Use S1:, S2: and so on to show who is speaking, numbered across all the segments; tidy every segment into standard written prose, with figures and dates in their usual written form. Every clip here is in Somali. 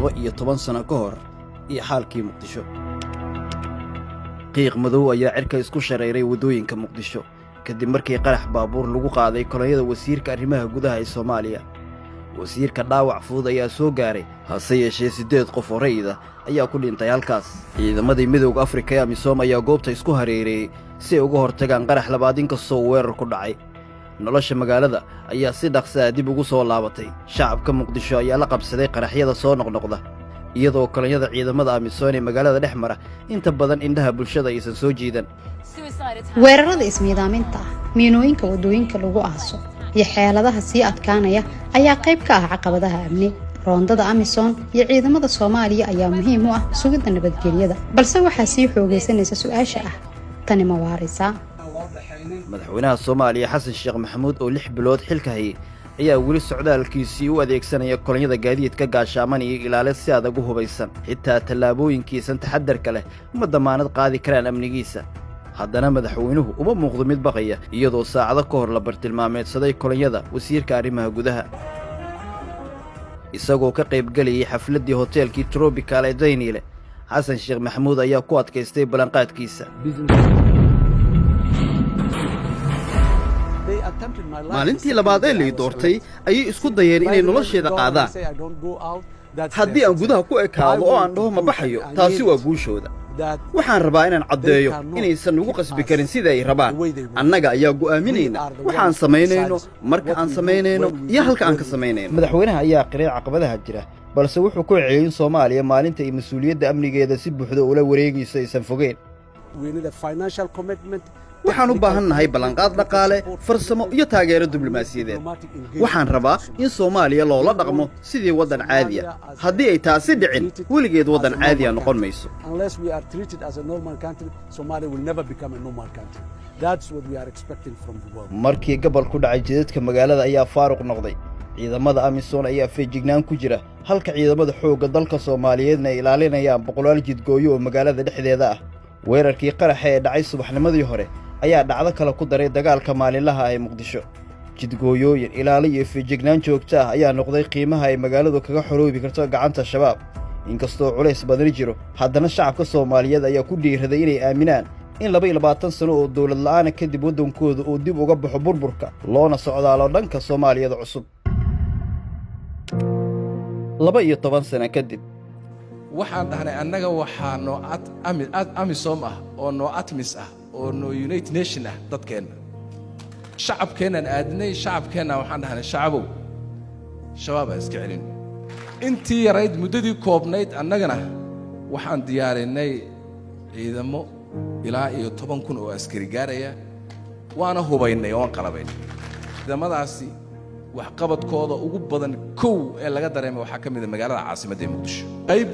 S1: 12 sano ka hor iyo xaalkii Muqdisho. qiiq madow ayaa cirka isku shareeray wadooyinka Muqdisho kadib markii qarax baabuur lagu qaaday kolonyada wasiirka arrimaha gudaha ee Soomaaliya. wasiirka dhaawac fudud ayaa soo gaaray hase yeeshee 8 qof oo rayid ah ayaa ku dhintay halkaas. ciidamadii Midowga Afrika ee AMISOM ayaa goobta isku hareereeyay si ay uga hortagaan qarax labaad inkastoo weerar ku dhacay. nolosha magaalada ayaa si dhaqso ah dib ugu soo laabatay. shacabka Muqdisho ayaa la qabsaday qaraxyada soo noqnoqda iyadoo kolonyada ciidamada AMISOM ee magaalada dhex mara inta badan indhaha bulshada aysan soo jiidan.
S2: weerarada ismiidaaminta miinooyinka wadooyinka lagu aaso iyo xeeladaha sii adkaanaya ayaa qayb ka ah caqabadaha amni. roondada AMISOM iyo ciidamada Soomaaliya ayaa muhiim u ah sugidda nabadgelyada, balse waxaa sii xoogaysanaysa su'aasha ah tani ma waaraysaa.
S1: madaxweynaha Soomaaliya Xasan Sheekh Maxamuud oo 6 bilood xilka hayay ayaa weli socdaalkiisii u adeegsanaya kolonyada gaadiidka gaashaaman iyo ilaale si adag u hubaysan. xitaa tallaabooyinkiisan taxadarka leh ma damaanad qaadi karaan amnigiisa. haddana madaxweynuhu uma muuqdo mid baqaya iyadoo saacado ka hor la bartilmaameedsaday kolonyada wasiirka arrimaha gudaha. isagoo ka qayb galayay xafladii hoteelkii Tropical ee Daynile, Xasan Sheekh Maxamuud ayaa ku adkaystay ballanqaadkiisa.
S3: maalintii labaad ee la doortay ayay isku dayeen inay nolosheeda qaadaan. haddii aan gudaha ku ekaado oo aan dhaho ma baxayo, taasi waa guushooda. waxaan rabaa inaan caddeeyo inaysan nagu qasbi karin sida ay rabaan. annaga ayaa go'aaminayna waxaan samaynayno, marka aan samaynayno iyo halka aan ka samaynayno.
S1: madaxweynaha ayaa qiray caqabadaha jira, balse wuxuu ku celiyay in Soomaaliya maalinta ay mas'uuliyadda amnigeeda si buuxda ula wareegayso aysan fogeen.
S3: waxaan u baahannahay ballanqaad dhaqaale, farsamo iyo taageero diblomaasiyadeed. waxaan rabaa in Soomaaliya loola dhaqmo sidii waddan caadi ah. haddii ay taasi dhicin, weligeed waddan caadi ah noqon mayso.
S1: markii gobol ku dhacay jidadka magaalada ayaa faaruq noqday. ciidamada AMISOM ayaa feejignaan ku jira, halka ciidamada xoogga dalka Soomaaliyeedna ay ilaalinayaan boqolaal jidgooyo oo magaalada dhexdeeda ah. weerarkii qaraxa ee dhacay subaxnimadii hore ayaa dhacdo kale ku daray dagaalka maalinlaha ah ee Muqdisho. jidgooyooyin, ilaali iyo feejignaan joogto ah ayaa noqday qiimaha ay magaaladu kaga xoroobi karto gacanta shabaab. inkastoo culays badan jiro, haddana shacabka Soomaaliyeed ayaa ku dhiiraday inay aaminaan in 22 sano oo dawlad la'aan kadib waddankooda uu dib uga baxo burburka, loona socdaalo dhanka Soomaaliyada cusub. 12 sano kadib
S4: waxaan dhahnay annaga waxaa noo AMISOM ah oo noo ATMIS ah oo noo United Nation ah dadkeenna. shacabkeennan aadnay, shacabkeenna waxaan dhahnay shacabow shabaab ha iska celin. intii yarayd muddadii koobnayd annagana waxaan diyaarinay ciidamo ilaa iyo 10,000 oo askari gaaraya, waana hubaynay oo aan qalabaynay. ciidamadaasi waxqabadkooda ugu badan kow ee laga dareemay waxaa ka mid ah magaalada caasimadda ee Muqdisho. qayb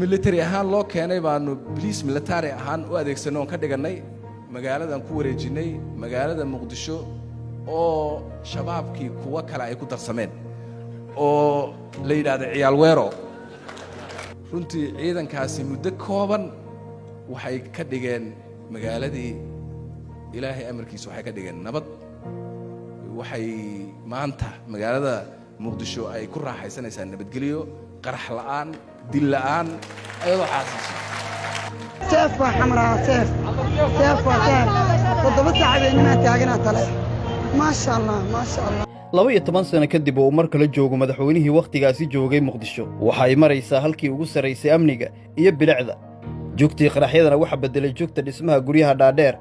S4: military ahaan loo keenay baanu police military ahaan u adeegsanay oo ka dhiganay magaaladan ku wareejinay magaalada Muqdisho oo shabaabkii kuwa kale ay ku darsameen oo la yiraahdo ciyaal weero. runtii ciidankaasi muddo kooban waxay ka dhigeen magaaladii ilaahay amarkiisa waxay ka dhigeen nabad. waxay maanta magaalada Muqdisho ay ku raaxaysanaysaa nabadgelyo, qarax la'aan, dil la'aan ayadoo xaasiisa.
S5: seef waa xamraa, seef toddoba saacadeed ma taagana tale. maasha Allah, maasha Allah.
S1: 12 sano kadib oo mar kale joogo madaxweynihii waqtigaasi joogay Muqdisho, waxa ay maraysaa halkii ugu sareysay amniga iyo bilicda. joogtii qaraxyadana waxa bedelay joogta dhismaha guryaha dhaadheer.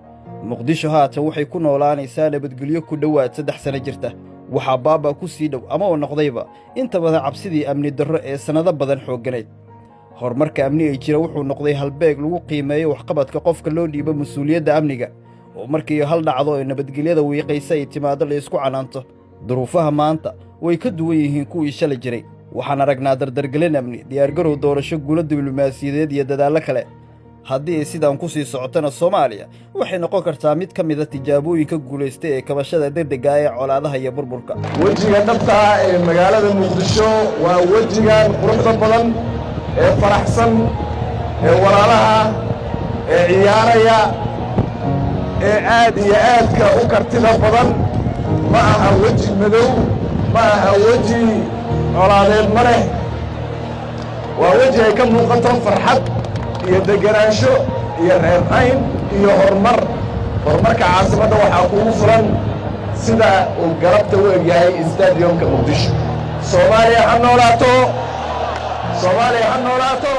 S1: Muqdisho haatan waxay ku noolaanaysaa nabadgelyo ku dhowaad 3 sano jirta. waxaa baaba ku sii dhow ama oo noqdayba inta badan cabsidii amni darro ee sanado badan xoogganeed. horumarka amni ay jira wuxuu noqday halbeeg lagu qiimeeyo waxqabadka qofka loo dhiibo mas'uuliyadda amniga, oo markii hal dhacdo ee nabadgelyada wiiqaysa ay timaado la isku canaanto. duruufaha maanta way ka duwan yihiin kuwii shalay jiray. waxaan aragnaa dardargelin amni, diyaargarow doorasho, guulo diblomaasiyadeed iyo dadaallo kale. haddii ay sidaan ku sii socotana Soomaaliya waxay noqon kartaa mid ka mid ah tijaabooyinka guulaystay ee kabashada degdega ah ee colaadaha iyo burburka.
S6: wejiga dhabta ah ee magaalada Muqdisho waa wejigan quruxda badan ee faraxsan ee walaalaha ee ciyaaraya ee aad iyo aadka u kartida badan. ma aha weji madow, ma aha weji colaadeed ma leh. waa weji ay ka muuqato farxad iyo deganaansho iyo reerhayn iyo horumarka caasimadda waxaa kugu fulan sida uu galabta u egyahay stadiumka muqdisho. Soomaaliya ha noolaato! Soomaaliya ha noolaato!